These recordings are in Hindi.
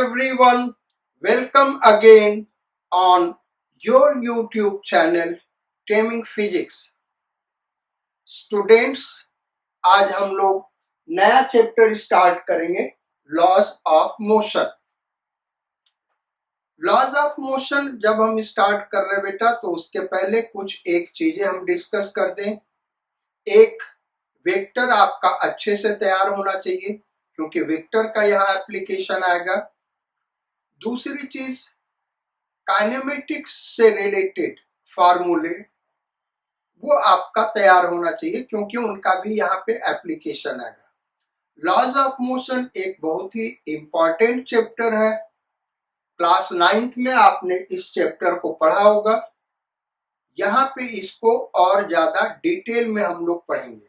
everyone, welcome again on your YouTube channel Taming Physics। Students, आज हम लोग नया चैप्टर स्टार्ट करेंगे, laws of motion. Laws of motion जब हम स्टार्ट कर रहे बेटा, तो उसके पहले कुछ एक चीजें हम डिस्कस कर दें। एक, वेक्टर आपका अच्छे से तैयार होना चाहिए, क्योंकि वेक्टर का यहाँ एप्लीकेशन आएगा। दूसरी चीज, काइनेमेटिक्स से रिलेटेड फार्मूले वो आपका तैयार होना चाहिए, क्योंकि उनका भी यहाँ पे एप्लीकेशन आएगा। लॉज ऑफ मोशन एक बहुत ही इंपॉर्टेंट चैप्टर है। क्लास 9th में आपने इस चैप्टर को पढ़ा होगा। यहाँ पे इसको और ज्यादा डिटेल में हम लोग पढ़ेंगे।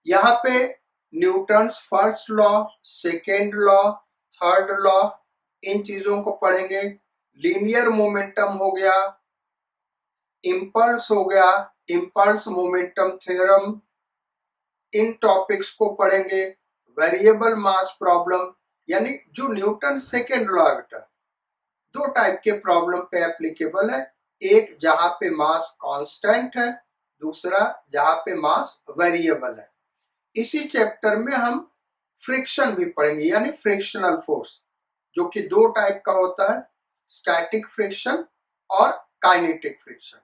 यहाँ पे Newton's first law, second law, third law, इन चीजों को पढ़ेंगे। लीनियर मोमेंटम हो गया, इम्पल्स हो गया, इम्पल्स मोमेंटम थ्योरम, इन टॉपिक्स को पढ़ेंगे। वेरिएबल मास प्रॉब्लम, यानी जो न्यूटन सेकेंड लॉ है बेटा, दो टाइप के प्रॉब्लम पे एप्लीकेबल है। एक जहां पे मास कांस्टेंट है, दूसरा जहां पे मास वेरिएबल है। इसी चैप्टर में हम फ्रिक्शन भी पढ़ेंगे, यानी फ्रिक्शनल फोर्स, जो कि दो टाइप का होता है, स्टैटिक फ्रिक्शन और काइनेटिक फ्रिक्शन।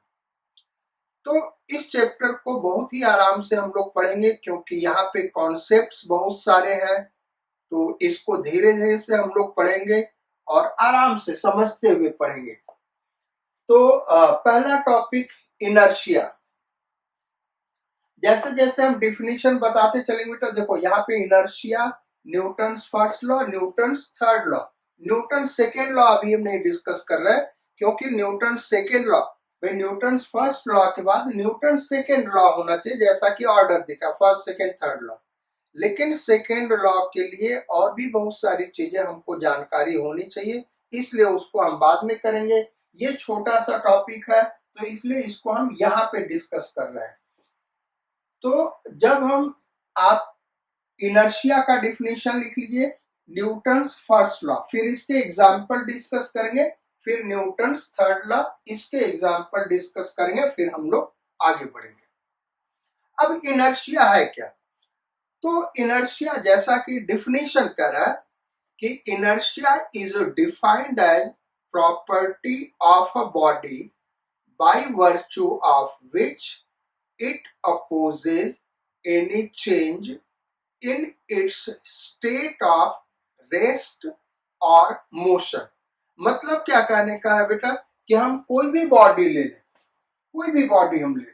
तो इस चैप्टर को बहुत ही आराम से हम लोग पढ़ेंगे, क्योंकि यहाँ पे कॉन्सेप्ट्स बहुत सारे हैं। तो इसको धीरे धीरे से हम लोग पढ़ेंगे और आराम से समझते हुए पढ़ेंगे। तो पहला टॉपिक, इनर्शिया। जैसे जैसे हम डिफिनीशन बताते चलेंगे बेटा, देखो यहाँ पे inertia, Newton's first law, Newton's third law, Newton second law अभी हम नहीं डिस्कस कर रहे हैं, क्योंकि Newton second law, Newton first law के बाद न्यूटन सेकेंड लॉ होना चाहिए, जैसा कि ऑर्डर दिखा, फर्स्ट सेकेंड थर्ड लॉ। लेकिन सेकेंड लॉ के लिए और भी बहुत सारी चीजें हमको जानकारी होनी चाहिए, इसलिए उसको हम बाद में करेंगे। ये छोटा सा टॉपिक है, तो इसलिए इसको हम यहाँ पे डिस्कस कर रहे हैं। तो जब हम, आप इनर्शिया का डिफिनेशन लिख लीजिए, न्यूटन्स फर्स्ट लॉ, फिर इसके एग्जाम्पल डिस्कस करेंगे, फिर न्यूटन्स थर्ड लॉ, इसके एग्जाम्पल डिस्कस करेंगे, फिर हम लोग आगे बढ़ेंगे। अब इनर्शिया है क्या? तो इनर्शिया, जैसा कि डिफिनेशन कर रहा है कि inertia is defined as property of a body by virtue of which it opposes any change in its state of rest और मोशन। मतलब क्या कहने का है बेटा, कि हम कोई भी बॉडी ले लें, कोई भी बॉडी हम ले लें,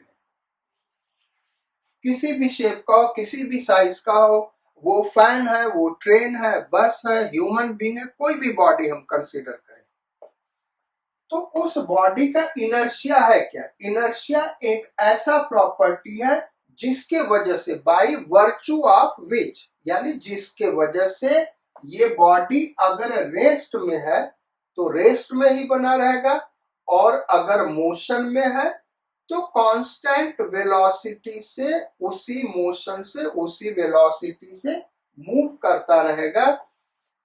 किसी भी शेप का हो, किसी भी साइज का हो, वो फैन है, वो ट्रेन है, बस है, ह्यूमन बीइंग है, कोई भी बॉडी हम कंसीडर करें, तो उस बॉडी का इनर्शिया है क्या? इनर्शिया एक ऐसा प्रॉपर्टी है जिसके वजह से, बाय वर्च्यू ऑफ विच, यानी जिसके वजह से ये बॉडी अगर रेस्ट में है तो रेस्ट में ही बना रहेगा, और अगर मोशन में है तो कांस्टेंट वेलोसिटी से, उसी मोशन से, उसी वेलोसिटी से मूव करता रहेगा।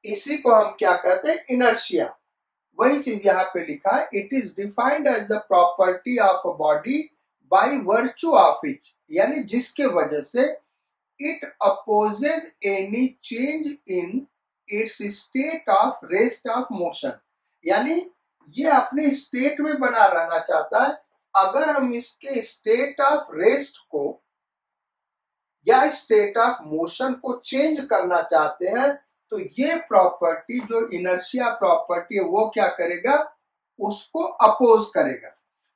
इसी को हम क्या कहते हैं? इनर्शिया। वही चीज यहाँ पे लिखा है, it is defined as the property of a body by virtue of it, यानी जिसके वजह से it opposes any change in its state of rest of motion, यानी ये अपने स्टेट में बना रहना चाहता है। अगर हम इसके स्टेट ऑफ रेस्ट को या स्टेट ऑफ मोशन को चेंज करना चाहते हैं, तो ये प्रॉपर्टी, जो इनर्शिया प्रॉपर्टी है, वो क्या करेगा? उसको अपोज करेगा।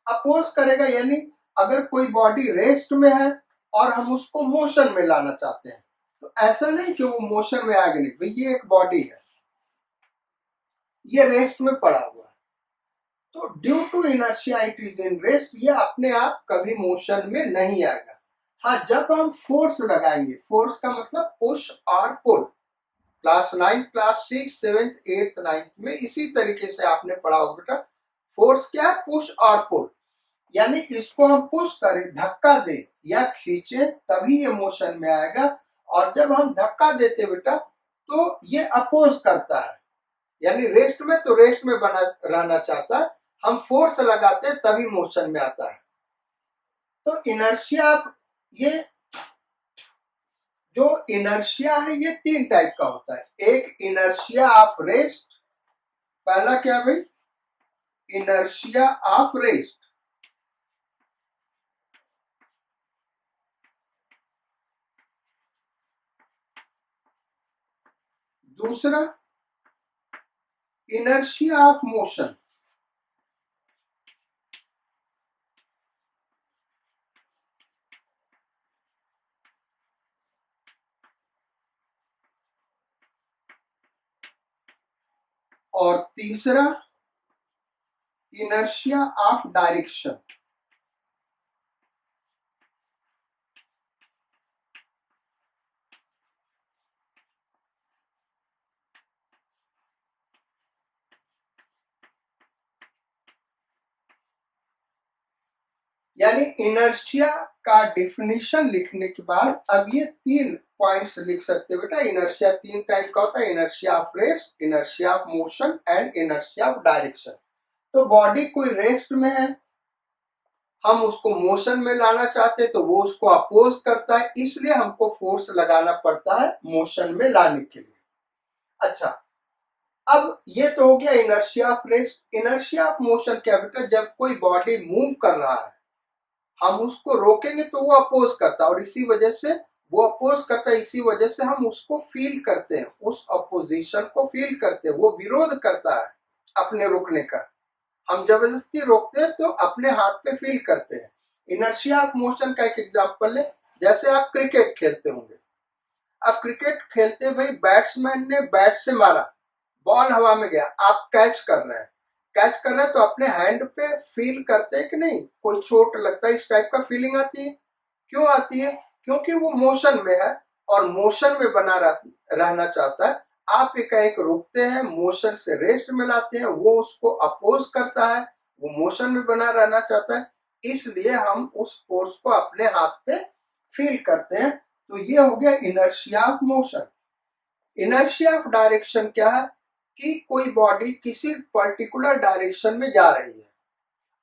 अपोज करेगा यानी अगर कोई बॉडी रेस्ट में है और हम उसको मोशन में लाना चाहते हैं, तो ऐसा नहीं कि वो मोशन में आगे नहीं, भाई ये एक बॉडी है, ये रेस्ट में पड़ा हुआ है, तो due to inertia it is in rest, ये अपने आप कभी मोशन में नहीं आएगा। हाँ, जब हम फोर्स लगाएंगे, फोर्स का मतलब पुश और पुल, class 9, class 6, 7th, 8th, 9th में इसी तरीके से आपने पढ़ा होगा बेटा। फोर्स क्या है? पुश और पुल, यानी इसको हम पुश करें, धक्का दे या खींचे, तभी ये मोशन में आएगा। और जब हम धक्का देते बेटा, तो ये अपोज करता है, यानी रेस्ट में तो रेस्ट में बना रहना चाहता है, हम फोर्स लगाते हैं तभी मोशन में आता है। तो इनर्शिया, ये जो इनर्शिया है ये 3 टाइप का होता है। एक इनर्शिया ऑफ रेस्ट, पहला क्या भाई, इनर्शिया ऑफ रेस्ट। दूसरा इनर्शिया ऑफ मोशन। और तीसरा इनर्शिया ऑफ डायरेक्शन। यानी इनर्शिया का डिफिनीशन लिखने के बाद अब ये 3 पॉइंट्स लिख सकते हो बेटा। इनर्शिया 3 टाइप का होता है, inertia of rest, inertia of motion and inertia of direction. तो बॉडी कोई रेस्ट में है, हम उसको मोशन में लाना चाहते हैं तो वो उसको अपोज करता है, इसलिए हमको फोर्स लगाना पड़ता है मोशन में लाने के लिए। अच्छा, अब ये तो हो गया inertia of rest. Inertia of motion क्या बेटा, जब कोई बॉडी मूव कर रहा है हम उसको रोकेंगे तो वो अपोज करता है, और इसी वजह से वो अपोज करता है, इसी वजह से हम उसको फील करते हैं, उस अपोजिशन को फील करते हैं। वो विरोध करता है अपने रुकने का, हम जबरदस्ती रोकते हैं तो अपने हाथ पे फील करते हैं। इनर्शिया ऑफ मोशन का एक एग्जांपल ले, जैसे आप क्रिकेट खेलते होंगे। अब क्रिकेट खेलते भाई, बैट्समैन ने बैट से मारा, बॉल हवा में गया, आप कैच कर रहे हैं, कैच कर रहे हैं तो अपने हैंड पे फील करते हैं कि नहीं, कोई चोट लगता है, इस टाइप का फीलिंग आती है। क्यों आती है, क्योंकि वो मोशन में है और मोशन में बना रहना चाहता है। आप एकाएक रुकते हैं, मोशन से रेस्ट में लाते हैं, वो उसको अपोज करता है, वो मोशन में बना रहना चाहता है, इसलिए हम उस फोर्स को अपने हाथ पे फील करते हैं। तो ये हो गया inertia of motion. Inertia of direction क्या है कि कोई बॉडी किसी पर्टिकुलर डायरेक्शन में जा रही है,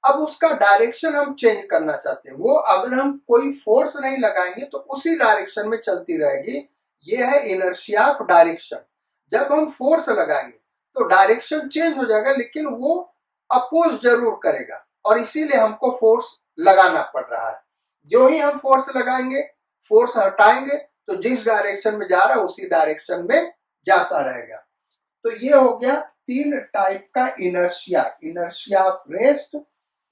अब उसका डायरेक्शन हम चेंज करना चाहते हैं, वो अगर हम कोई फोर्स नहीं लगाएंगे तो उसी डायरेक्शन में चलती रहेगी। ये है इनर्शिया ऑफ डायरेक्शन। जब हम फोर्स लगाएंगे तो डायरेक्शन चेंज हो जाएगा, लेकिन वो अपोज जरूर करेगा, और इसीलिए हमको फोर्स लगाना पड़ रहा है। जो ही हम फोर्स लगाएंगे, फोर्स हटाएंगे तो जिस डायरेक्शन में जा रहा है उसी डायरेक्शन में जाता रहेगा। तो ये हो गया 3 टाइप का inertia, inertia of rest,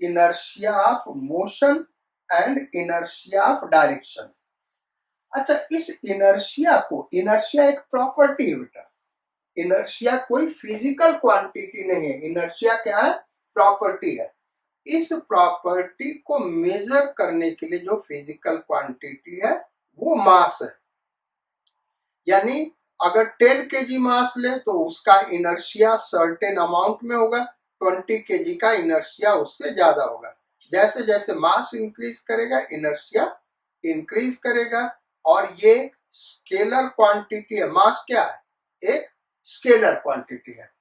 inertia of motion and inertia of direction. अच्छा, इस इनर्शिया को, इनर्शिया एक प्रॉपर्टी है बेटा, इनर्शिया कोई फिजिकल क्वांटिटी नहीं है, इनर्शिया क्या है, प्रॉपर्टी है। इस प्रॉपर्टी को मेजर करने के लिए जो फिजिकल क्वांटिटी है वो मास है। यानी अगर 10 केजी मास ले तो उसका इनर्शिया सर्टेन अमाउंट में होगा, 20 केजी का इनर्शिया उससे ज्यादा होगा। जैसे जैसे मास इंक्रीज करेगा इनर्शिया इंक्रीज करेगा, और ये स्केलर क्वांटिटी है। मास क्या है, एक स्केलर क्वांटिटी है।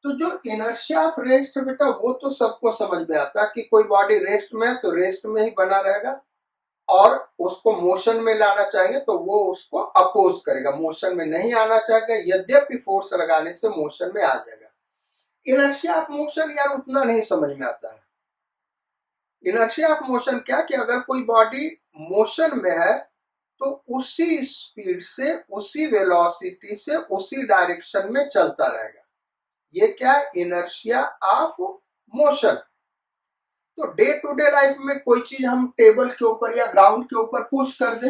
तो जो इनर्शिया ऑफ रेस्ट बेटा वो तो सबको समझ में आता है कि कोई बॉडी रेस्ट में है तो रेस्ट में ही बना रहेगा, और उसको मोशन में लाना चाहेंगे तो वो उसको अपोज करेगा, मोशन में नहीं आना चाहेगा, यद्यपि फोर्स लगाने से मोशन में आ जाएगा। इनर्शिया ऑफ मोशन यार उतना नहीं समझ में आता है। इनर्शिया ऑफ मोशन क्या कि अगर कोई बॉडी मोशन में है तो उसी स्पीड से, उसी वेलोसिटी से, उसी डायरेक्शन में चलता रहेगा। ये क्या है, इनर्शिया ऑफ मोशन। तो डे टू डे लाइफ में कोई चीज हम टेबल के ऊपर या ग्राउंड के ऊपर पुश कर दे,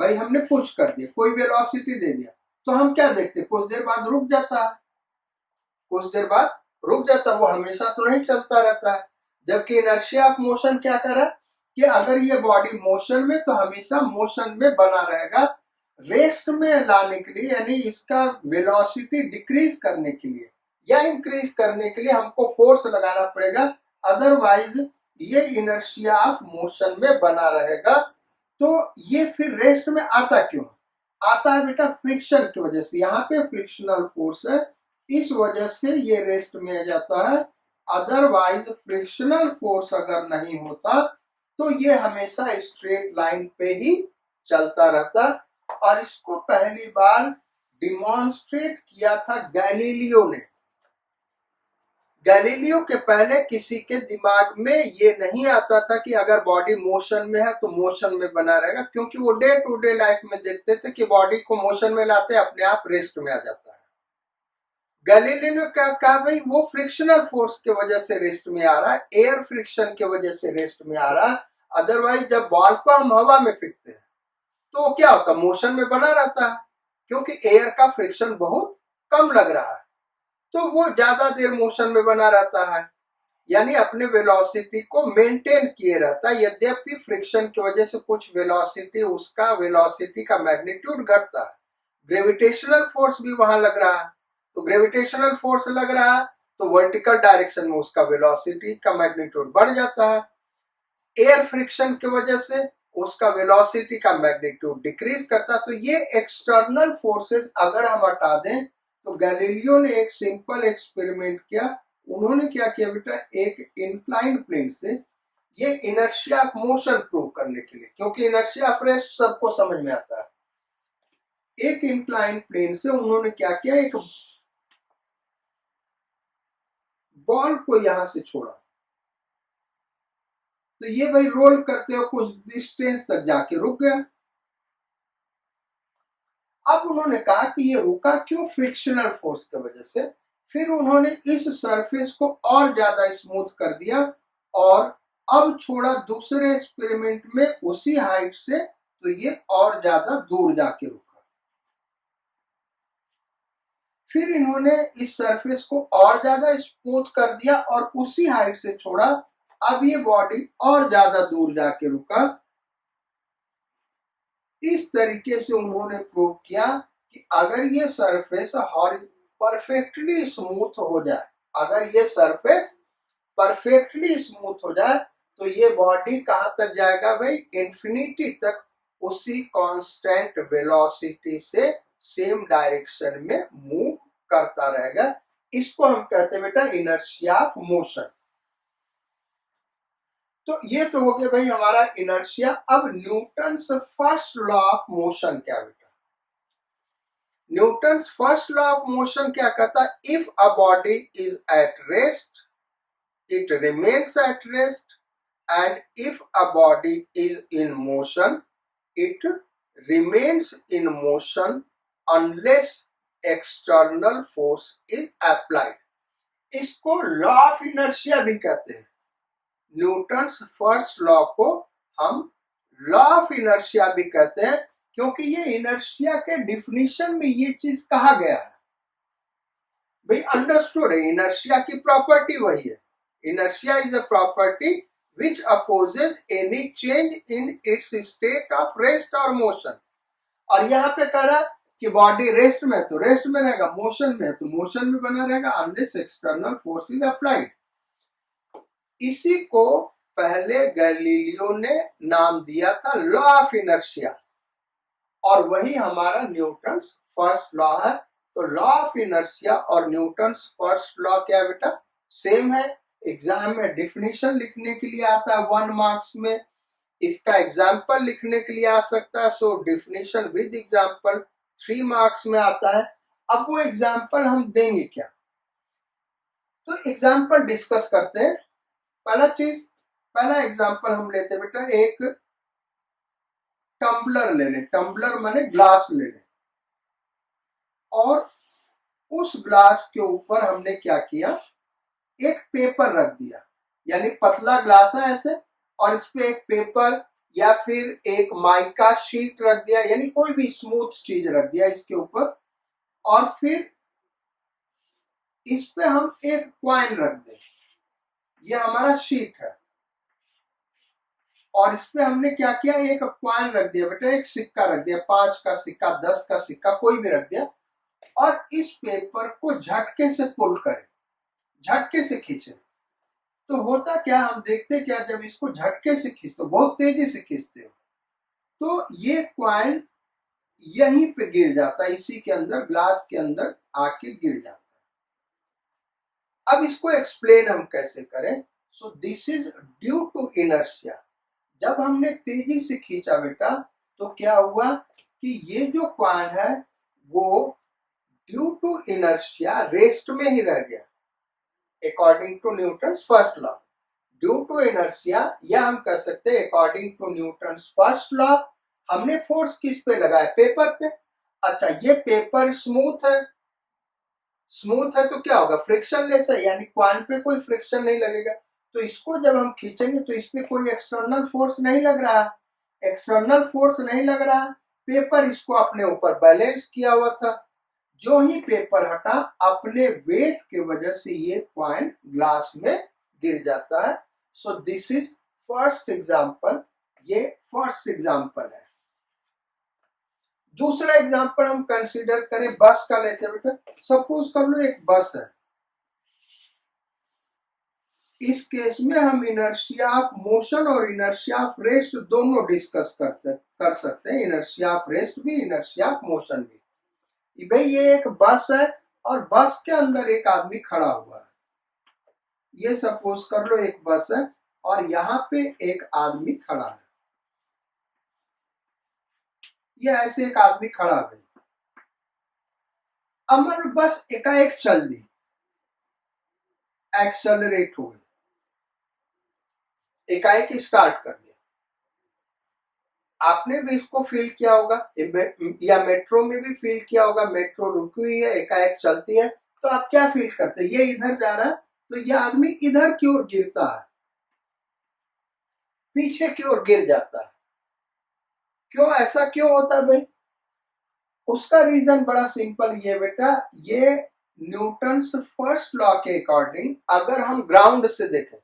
भाई हमने पुश कर दिया, कोई वेलोसिटी दे दिया, तो हम क्या देखते, कुछ देर बाद रुक जाता है, कुछ देर बाद रुक जाता है, वो हमेशा तो नहीं चलता रहता है। जबकि इनर्शिया ऑफ मोशन क्या करा कि अगर ये बॉडी मोशन में तो हमेशा मोशन में बना रहेगा। रेस्ट में लाने के लिए, यानी इसका वेलोसिटी डिक्रीज करने के लिए या इंक्रीज करने के लिए हमको फोर्स लगाना पड़ेगा, अदरवाइज ये इनर्शिया ऑफ मोशन में बना रहेगा। तो ये फिर रेस्ट में आता क्यों, आता है बेटा फ्रिक्शन की वजह से। यहाँ पे फ्रिक्शनल फोर्स है, इस वजह से ये रेस्ट में आ जाता है। अदरवाइज फ्रिक्शनल फोर्स अगर नहीं होता तो ये हमेशा स्ट्रेट लाइन पे ही चलता रहता। और इसको पहली बार डिमॉन्स्ट्रेट किया था गैलीलियो ने। गैलीलियो के पहले किसी के दिमाग में ये नहीं आता था कि अगर बॉडी मोशन में है तो मोशन में बना रहेगा, क्योंकि वो डे टू डे लाइफ में देखते थे कि बॉडी को मोशन में लाते अपने आप रेस्ट में आ जाता है। गैलीलियो ने क्या कहा, भाई वो फ्रिक्शनल फोर्स की वजह से रेस्ट में आ रहा है, एयर फ्रिक्शन की वजह से रेस्ट में आ रहा है। अदरवाइज जब बॉल को हम हवा में फेंकते हैं तो वो क्या होता है, मोशन में बना रहता है, क्योंकि एयर का फ्रिक्शन बहुत कम लग रहा है, तो वो ज्यादा देर मोशन में बना रहता है, यानी अपने वेलोसिटी को मेंटेन किए रहता है। यद्यपि फ्रिक्शन की वजह से कुछ वेलोसिटी, उसका वेलोसिटी का मैग्नीट्यूड घटता है, ग्रेविटेशनल फोर्स भी वहां लग रहा है, तो ग्रेविटेशनल फोर्स लग रहा है तो वर्टिकल डायरेक्शन में उसका वेलोसिटी का मैग्नीट्यूड बढ़ जाता है। एयर फ्रिक्शन की वजह से उसका वेलोसिटी का मैग्नीट्यूड डिक्रीज करता है। तो ये एक्सटर्नल फोर्सेस अगर हम हटा दें तो गैलीलियो ने एक सिंपल एक्सपेरिमेंट किया। उन्होंने क्या किया बेटा, एक इंक्लाइंड प्लेन से ये इनर्शिया ऑफ मोशन प्रूव करने के लिए, क्योंकि इनर्शिया ऑफ रेस्ट सबको समझ में आता है, एक इंक्लाइंड प्लेन से उन्होंने क्या किया, एक बॉल को यहां से छोड़ा, तो ये भाई रोल करते हुए कुछ डिस्टेंस तक जाके रुक गया। अब उन्होंने कहा कि ये रुका क्यों, फ्रिक्शनल फोर्स की वजह से। फिर उन्होंने इस सरफेस को और ज्यादा स्मूथ कर दिया और अब छोड़ा दूसरे एक्सपेरिमेंट में उसी हाइट से, तो ये और ज्यादा दूर जाके रुका। फिर इन्होंने इस सरफेस को और ज्यादा स्मूथ कर दिया और उसी हाइट से छोड़ा, अब ये बॉडी और ज्यादा दूर जाके रुका। इस तरीके से उन्होंने प्रूव किया कि अगर ये सरफेस परफेक्टली स्मूथ हो जाए, अगर ये सरफेस परफेक्टली स्मूथ हो जाए तो ये बॉडी कहां तक जाएगा भाई, इंफिनिटी तक उसी कांस्टेंट वेलोसिटी से सेम डायरेक्शन में मूव करता रहेगा। इसको हम कहते हैं बेटा इनर्शिया ऑफ मोशन। तो ये तो हो गया भाई हमारा इनर्शिया। अब Newton's first law of motion क्या बेटा, Newton's first law of motion क्या कहता है, if a body is at rest it remains at rest and if a body is in motion it remains in motion unless external force is applied. इसको लॉ ऑफ इनर्शिया भी कहते हैं। न्यूटन्स फर्स्ट लॉ को हम लॉ ऑफ इनर्शिया भी कहते हैं, क्योंकि ये इनर्शिया के डिफिनीशन में ये चीज कहा गया है। भाई अंडरस्टूड है, इनर्शिया की प्रॉपर्टी वही है। Inertia is a property which opposes any change in its state of rest और मोशन। और यहाँ पे कह रहा कि बॉडी रेस्ट में है तो रेस्ट में रहेगा, मोशन में है तो मोशन में बना रहेगा unless external force is applied. इसी को पहले गैलीलियो ने नाम दिया था लॉ ऑफ इनर्शिया, और वही हमारा न्यूटन्स फर्स्ट लॉ है। तो लॉ ऑफ इनर्शिया और न्यूटन्स फर्स्ट लॉ क्या बेटा, सेम है। एग्जाम में डिफिनीशन लिखने के लिए आता है 1 मार्क्स में, इसका एग्जाम्पल लिखने के लिए आ सकता है, सो डिफिनीशन विद एग्जाम्पल 3 मार्क्स में आता है। अब वो एग्जाम्पल हम देंगे क्या, तो एग्जाम्पल डिस्कस करते हैं। पहला एग्जाम्पल हम लेते हैं बेटा, एक टम्बलर ले लें, टम्बलर माने ग्लास ले लें, और उस ग्लास के ऊपर हमने क्या किया, एक पेपर रख दिया, यानी पतला ग्लास है ऐसे, और इस पे एक पेपर या फिर एक माइका शीट रख दिया, यानी कोई भी स्मूथ चीज रख दिया इसके ऊपर, और फिर इस पे हम एक कॉइन रख दें, ये हमारा शीट है, और इस पे हमने क्या किया, एक कॉइन रख दिया बेटा, एक सिक्का रख दिया, 5 का सिक्का, 10 का सिक्का, कोई भी रख दिया, और इस पेपर को झटके से पुल करें, झटके से खींचे। तो होता क्या, हम देखते क्या, जब इसको झटके से खींचते, बहुत तेजी से खींचते हो, तो ये कॉइन यहीं पे गिर जाता है, इसी के अंदर, ग्लास के अंदर आके गिर जाता है। अब इसको एक्सप्लेन हम कैसे करें? So this is due to inertia. जब हमने तेजी से खींचा बेटा तो क्या हुआ कि ये जो कॉइन है वो ड्यू टू इनर्शिया रेस्ट में ही रह गया, according to Newton first law. Due to inertia, या हम कह सकते हैं according to Newton first law, हमने फोर्स किस पे लगाया? पेपर पे। अच्छा, ये पेपर स्मूथ है, स्मूथ है तो क्या होगा? फ्रिक्शनलेस है, यानी कॉइन पे कोई फ्रिक्शन नहीं लगेगा। तो इसको जब हम खींचेंगे तो इस पे कोई एक्सटर्नल फोर्स नहीं लग रहा, एक्सटर्नल फोर्स नहीं लग रहा, पेपर इसको अपने ऊपर बैलेंस किया हुआ था। जो ही पेपर हटा, अपने वेट की वजह से ये कॉइन ग्लास में गिर जाता है। सो दिस इज फर्स्ट एग्जांपल, ये फर्स्ट एग्जांपल है। दूसरा एग्जांपल हम कंसीडर करें, बस का लेते हैं बेटा। सपोज कर लो एक बस है, इस केस में हम इनर्शिया ऑफ मोशन और इनर्शिया ऑफ रेस्ट दोनों डिस्कस कर सकते हैं, इनर्शिया ऑफ रेस्ट भी, इनर्शिया ऑफ मोशन भी। भाई ये एक बस है और बस के अंदर एक आदमी खड़ा हुआ है। ये सपोज कर लो एक बस है और यहाँ पे एक आदमी खड़ा है, ये ऐसे एक आदमी खड़ा है। अब मान बस एकाएक चल दी, एक्सेलरेट हो गई, एकाएक स्टार्ट कर दिया। आपने भी इसको फील किया होगा, या मेट्रो में भी फील किया होगा। मेट्रो रुकी हुई है, एकाएक चलती है, तो आप क्या फील करते हैं? ये इधर जा रहा है तो ये आदमी इधर की ओर गिरता है, पीछे की ओर गिर जाता है। क्यों, ऐसा क्यों होता है भाई? उसका रीजन बड़ा सिंपल ये बेटा, ये न्यूटन फर्स्ट लॉ के अकॉर्डिंग अगर हम ग्राउंड से देखें,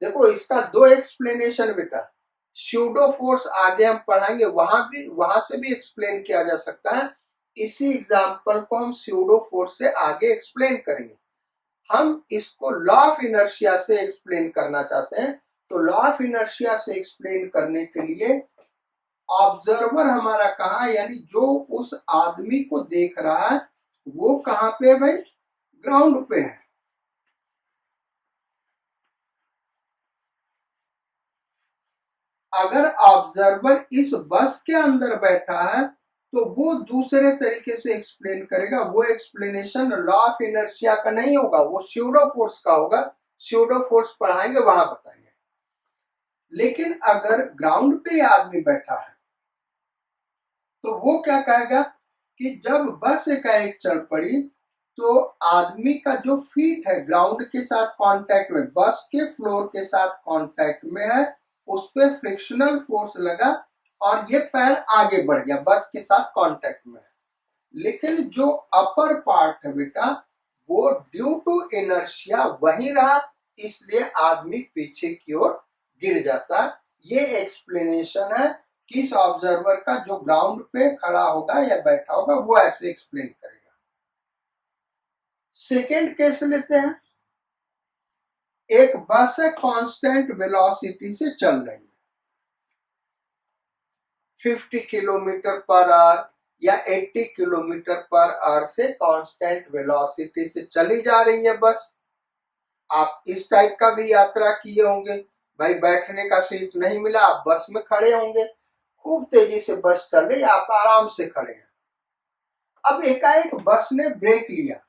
देखो इसका दो एक्सप्लेनेशन बेटा। स्यूडो फोर्स आगे हम पढ़ाएंगे, वहां से भी एक्सप्लेन किया जा सकता है। इसी एग्जांपल को हम स्यूडो फोर्स से आगे एक्सप्लेन करेंगे। हम इसको लॉ ऑफ इनर्शिया से एक्सप्लेन करना चाहते हैं, तो लॉ ऑफ इनर्शिया से एक्सप्लेन करने के लिए ऑब्जर्वर हमारा कहाँ, यानी जो उस आदमी को देख रहा है वो कहाँ पे है भाई? ग्राउंड पे है। अगर ऑब्जर्वर इस बस के अंदर बैठा है तो वो दूसरे तरीके से एक्सप्लेन करेगा, वो एक्सप्लेनेशन लॉ ऑफ इनर्शिया का नहीं होगा, वो स्यूडो फोर्स का होगा। स्यूडो फोर्स पढ़ाएंगे, वहां बताएंगे। लेकिन अगर ग्राउंड पे आदमी बैठा है तो वो क्या कहेगा कि जब बस एकाएक चल पड़ी तो आदमी का जो फीट है ग्राउंड के साथ कांटेक्ट में, बस के फ्लोर के साथ कांटेक्ट में है, उस पर फ्रिक्शनल फोर्स लगा और ये पैर आगे बढ़ गया, बस के साथ कांटेक्ट में है। लेकिन जो अपर पार्ट है बेटा, वो ड्यू टू इनर्शिया वही रहा, इसलिए आदमी पीछे की ओर गिर जाता। ये एक्सप्लेनेशन है। किस ऑब्जर्वर का जो ग्राउंड पे खड़ा होगा या बैठा होगा वो ऐसे एक्सप्लेन करेगा। सेकेंड केस लेते हैं। एक बस है, कांस्टेंट वेलोसिटी से चल रही है, 50 किलोमीटर पर आवर या 80 किलोमीटर पर आवर से कांस्टेंट वेलोसिटी से चली जा रही है बस। आप इस टाइप का भी यात्रा किए होंगे भाई, बैठने का सीट नहीं मिला, आप बस में खड़े होंगे, खूब तेजी से बस चल रही, आप आराम से खड़े हैं। अब एकाएक बस ने ब्रेक लिया,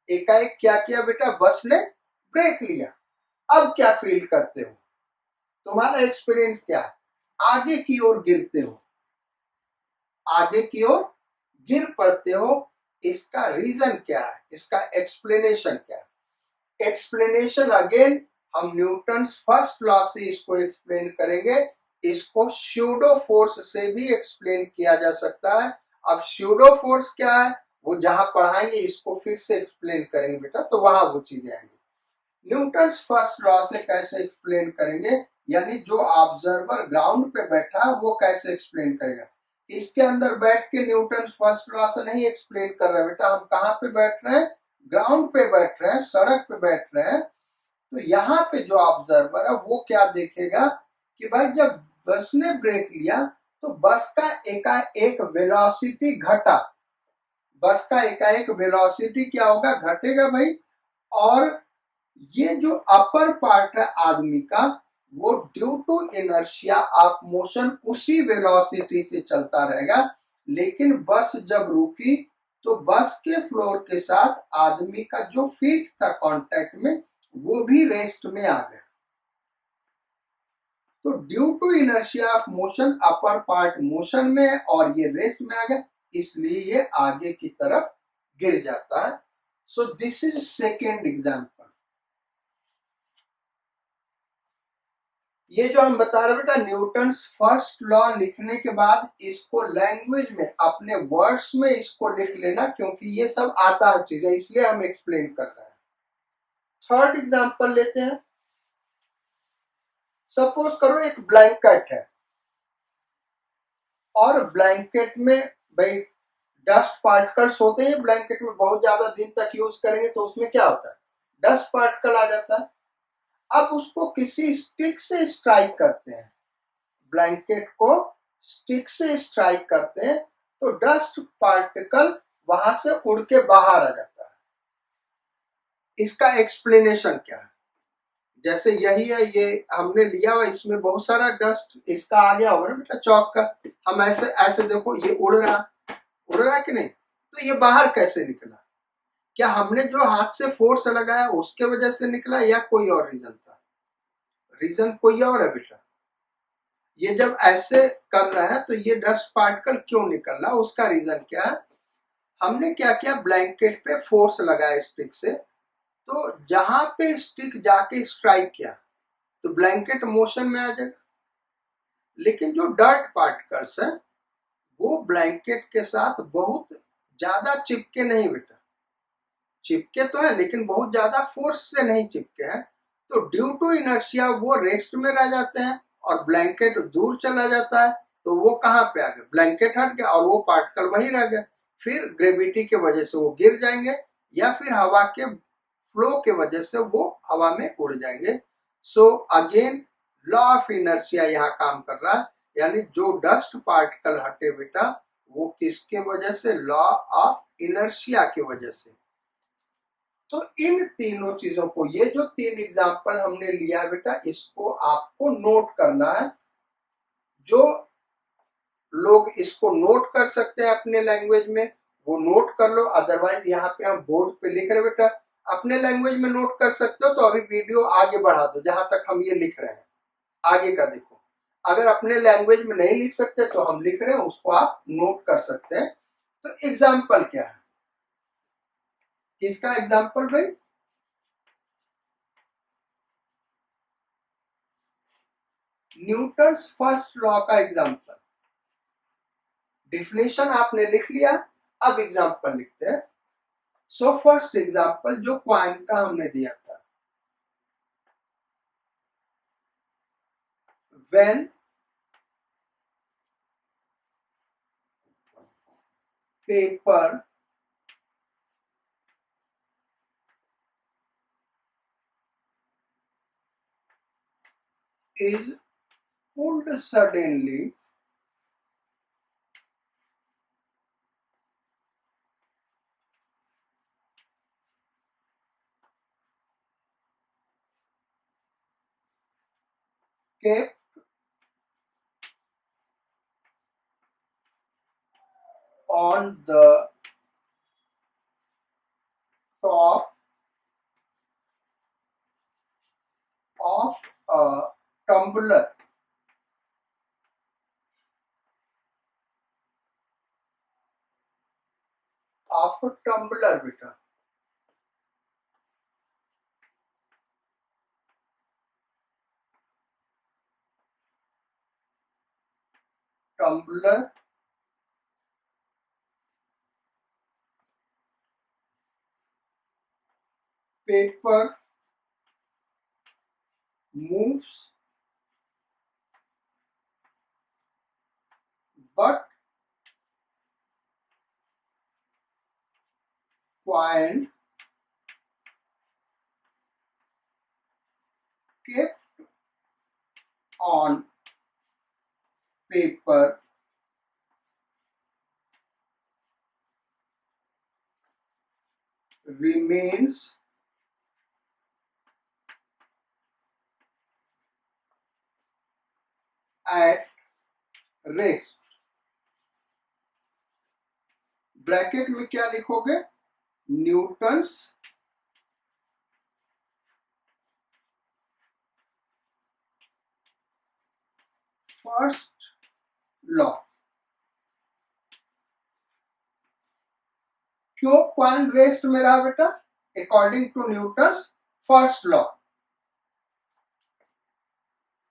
एकाएक क्या किया बेटा? बस ने ब्रेक लिया। अब क्या फील करते हो? तुम्हारा एक्सपीरियंस क्या है? आगे की ओर गिरते हो, आगे की ओर गिर पड़ते हो। इसका रीजन क्या है? इसका एक्सप्लेनेशन क्या है? एक्सप्लेनेशन अगेन हम न्यूटन फर्स्ट लॉ से इसको एक्सप्लेन करेंगे। इसको स्यूडो फोर्स से भी एक्सप्लेन किया जा सकता है। अब स्यूडो फोर्स क्या है वो जहां पढ़ाएंगे, इसको फिर से एक्सप्लेन करेंगे बेटा, तो वहां वो चीजें आएंगी। न्यूटन फर्स्ट लॉ से कैसे एक्सप्लेन करेंगे, यानी जो ऑब्जर्वर ग्राउंड पे बैठा है वो कैसे एक्सप्लेन करेगा। इसके अंदर बैठ के न्यूटन फर्स्ट लॉ से नहीं एक्सप्लेन कर रहे बेटा, हम कहाँ पे बैठ रहे हैं? ग्राउंड पे बैठ रहे हैं, सड़क पे बैठ रहे हैं। तो यहाँ पे जो ऑब्जर्वर है वो क्या देखेगा कि भाई जब बस ने ब्रेक लिया तो बस का एकाएक वेलोसिटी घटा, बस का एकाएक वेलोसिटी क्या होगा, घटेगा भाई। और ये जो अपर पार्ट है आदमी का, वो due to inertia of motion उसी वेलोसिटी से चलता रहेगा। लेकिन बस जब रुकी तो बस के फ्लोर के साथ आदमी का जो फीट था कांटेक्ट में, वो भी रेस्ट में आ गया। तो due to inertia of motion upper part motion में है और ये रेस्ट में आ गया, इसलिए ये आगे की तरफ गिर जाता है। सो दिस इज सेकेंड एग्जाम्पल। ये जो हम बता रहे बेटा, न्यूटन फर्स्ट लॉ लिखने के बाद इसको लैंग्वेज में अपने वर्ड्स में इसको लिख लेना, क्योंकि ये सब आता है चीजें, इसलिए हम एक्सप्लेन कर रहे हैं। थर्ड एग्जांपल लेते हैं। सपोज करो एक ब्लैंकेट है और ब्लैंकेट में भाई डस्ट पार्टिकल्स होते हैं, ब्लैंकेट में बहुत ज्यादा दिन तक यूज करेंगे तो उसमें क्या होता है, डस्ट पार्टिकल आ जाता है। अब उसको किसी स्टिक से स्ट्राइक करते हैं, ब्लैंकेट को स्टिक से स्ट्राइक करते हैं तो डस्ट पार्टिकल वहां से उड़ के बाहर आ जाता है। इसका एक्सप्लेनेशन क्या है, जैसे यही है, ये हमने लिया हुआ, इसमें बहुत सारा डस्ट इसका आ गया होगा ना बेटा चौक का। हम ऐसे ऐसे देखो, ये उड़ रहा कि नहीं, तो ये बाहर कैसे निकला, क्या हमने जो हाथ से फोर्स लगाया उसके वजह से निकला या कोई और रीजन था, रीजन कोई और है बेटा। ये जब ऐसे कर रहा है तो ये डस्ट पार्टिकल क्यों निकल रहा, उसका रीजन क्या है, हमने क्या किया, ब्लैंकेट पे फोर्स लगाया स्टिक से, तो जहां पे स्टिक जाके स्ट्राइक किया तो ब्लैंकेट मोशन में आ जाएगा। लेकिन जो डर्ट पार्टिकल्स है वो ब्लैंकेट के साथ बहुत ज्यादा चिपके नहीं बेटा, चिपके तो है लेकिन बहुत ज्यादा फोर्स से नहीं चिपके हैं, तो ड्यू टू इनर्शिया वो रेस्ट में रह जाते हैं और ब्लैंकेट दूर चला जाता है। तो वो कहाँ पे आ गए, ब्लैंकेट हट गया और वो पार्टिकल वही रह गए। फिर ग्रेविटी के वजह से वो गिर जाएंगे या फिर हवा के फ्लो के वजह से वो हवा में उड़ जाएंगे। So again law of inertia यहाँ काम कर रहा है, यानी जो डस्ट पार्टिकल हटे बेटा वो किसके वजह से, लॉ ऑफ इनर्शिया की वजह से। तो इन तीनों चीजों को, ये जो तीन एग्जाम्पल हमने लिया बेटा, इसको आपको नोट करना है। जो लोग इसको नोट कर सकते हैं अपने लैंग्वेज में वो नोट कर लो, अदरवाइज यहाँ पे हम बोर्ड पे लिख रहे बेटा, अपने लैंग्वेज में नोट कर सकते हो। तो अभी वीडियो आगे बढ़ा दो जहां तक हम ये लिख रहे हैं, आगे का देखो। अगर अपने लैंग्वेज में नहीं लिख सकते तो हम लिख रहे हैं, उसको आप नोट कर सकते हैं। तो एग्जाम्पल क्या है, किसका एग्जाम्पल भाई, न्यूटन फर्स्ट लॉ का एग्जाम्पल। डिफिनेशन आपने लिख लिया, अब एग्जाम्पल लिखते हैं। सो फर्स्ट एग्जाम्पल जो क्वाइन का हमने दिया था, when paper is pulled suddenly kept on the top of a tumbler, of a tumbler बेटा, tumbler paper moves but coin kept on paper remains at rest। Bracket में क्या लिखोगे? Newton's first law. क्यों क्वांट रेस्ट में रहा बेटा? According to Newton's first law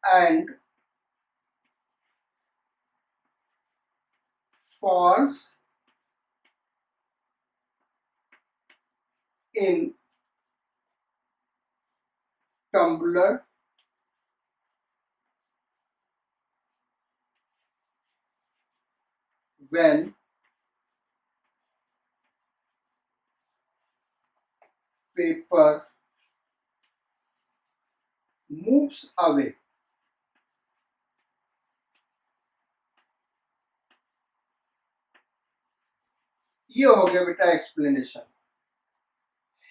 and falls in tumbler when paper moves away। ये हो गया बेटा एक्सप्लेनेशन।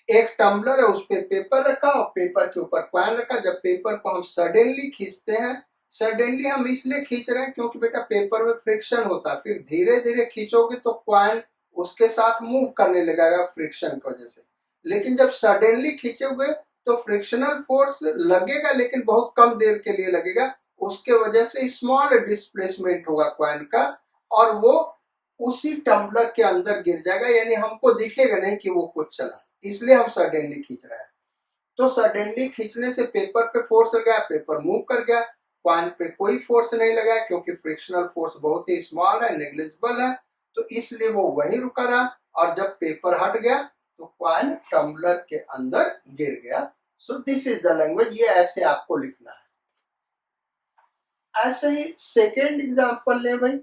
एक टम्बलर है, उस पे पेपर रखा और पेपर के ऊपर कॉइन रखा। जब पेपर को हम सडनली खींचते हैं, सडनली हम इसलिए खींच रहे हैं क्योंकि बेटा पेपर में फ्रिक्शन होता है, फिर धीरे धीरे खींचोगे तो कॉइन उसके साथ मूव करने लगेगा फ्रिक्शन की वजह से। लेकिन जब सडनली खींचोगे तो फ्रिक्शनल फोर्स लगेगा लेकिन बहुत कम देर के लिए लगेगा, उसके वजह से स्मॉल डिस्प्लेसमेंट होगा कॉइन का और वो उसी टम्बलर के अंदर गिर जाएगा, यानी हमको दिखेगा नहीं कि वो कुछ चला, इसलिए हम सडनली खींच रहे हैं। तो सडनली खींचने से पेपर पे फोर्स लगा, पेपर मूव कर गया, कॉइन पे कोई फोर्स नहीं लगा क्योंकि फ्रिक्शनल फोर्स बहुत ही स्मॉल है, नेग्लिजिबल है, तो इसलिए वो वहीं रुका रहा। और जब पेपर हट गया तो कॉइन टम्बलर के अंदर गिर गया। सो दिस इज द लैंग्वेज। ये ऐसे आपको लिखना है। ऐसे ही सेकेंड एग्जाम्पल ले भाई।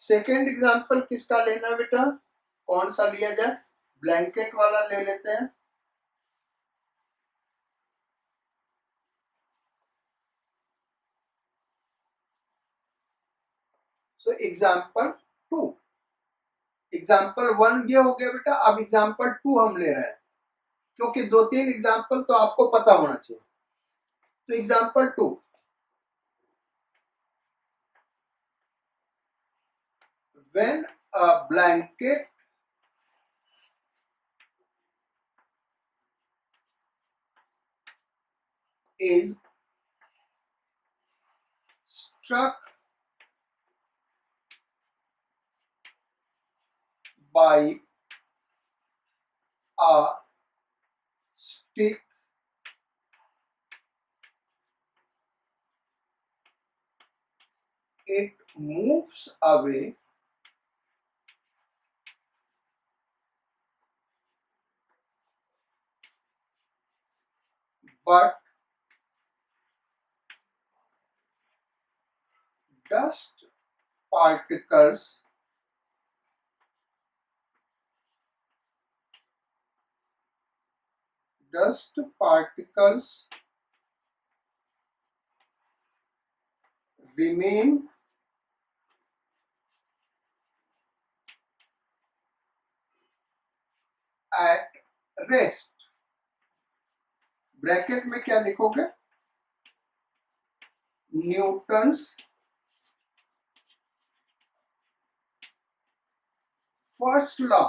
सेकेंड एग्जाम्पल किसका लेना बेटा? कौन सा लिया जाए? ब्लैंकेट वाला ले लेते हैं। So example two. Example one ये हो गया बेटा, अब एग्जाम्पल टू हम ले रहे हैं क्योंकि दो तीन एग्जाम्पल तो आपको पता होना चाहिए। तो example two, when a blanket is struck by a stick, it moves away but dust particles remain at rest। Bracket में क्या लिखोगे? Newton's first law.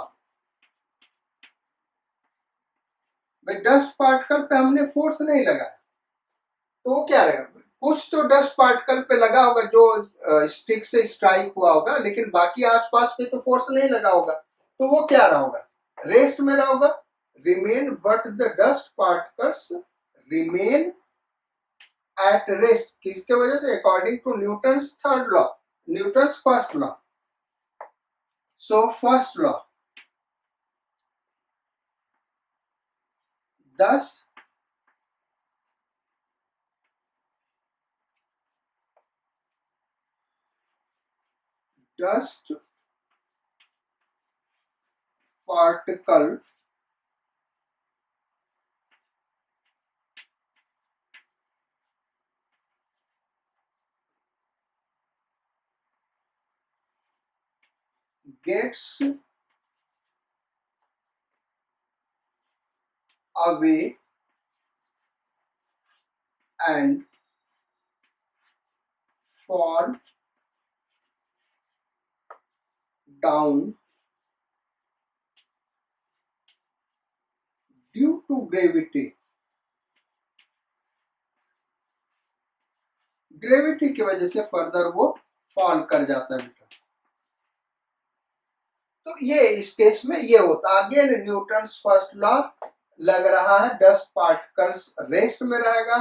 भाई डस्ट पार्टिकल पे हमने फोर्स नहीं लगाया तो वो क्या रहेगा? कुछ तो डस्ट पार्टिकल पे लगा होगा जो स्टिक से स्ट्राइक हुआ होगा, लेकिन बाकी आसपास पे तो फोर्स नहीं लगा होगा, तो वो क्या रहा होगा? रेस्ट में रहा होगा। Remain but the dust particles remain at rest, किसके वजह से? According to Newton's third law, Newton's first law. So first law, thus dust particle gets away and fall down due to gravity. Gravity की वजह से फर्दर वो फॉल कर जाता है बेटा। तो ये इस केस में ये होता है। अगेन न्यूटन्स फर्स्ट लॉ लग रहा है, डस्ट पार्टिकल्स रेस्ट में रहेगा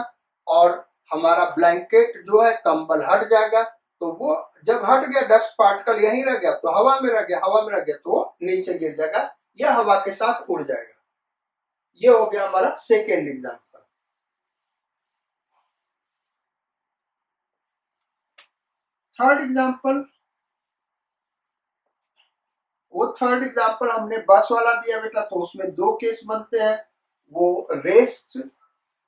और हमारा ब्लैंकेट जो है कंबल हट जाएगा। तो वो जब हट गया डस्ट पार्टिकल यहीं रह गया तो हवा में रह गया, हवा में रह गया तो वो नीचे गिर जाएगा या हवा के साथ उड़ जाएगा। ये हो गया हमारा सेकेंड एग्जाम्पल। थर्ड एग्जाम्पल, वो थर्ड एग्जाम्पल हमने बस वाला दिया बेटा, तो उसमें दो केस बनते हैं। वो रेस्ट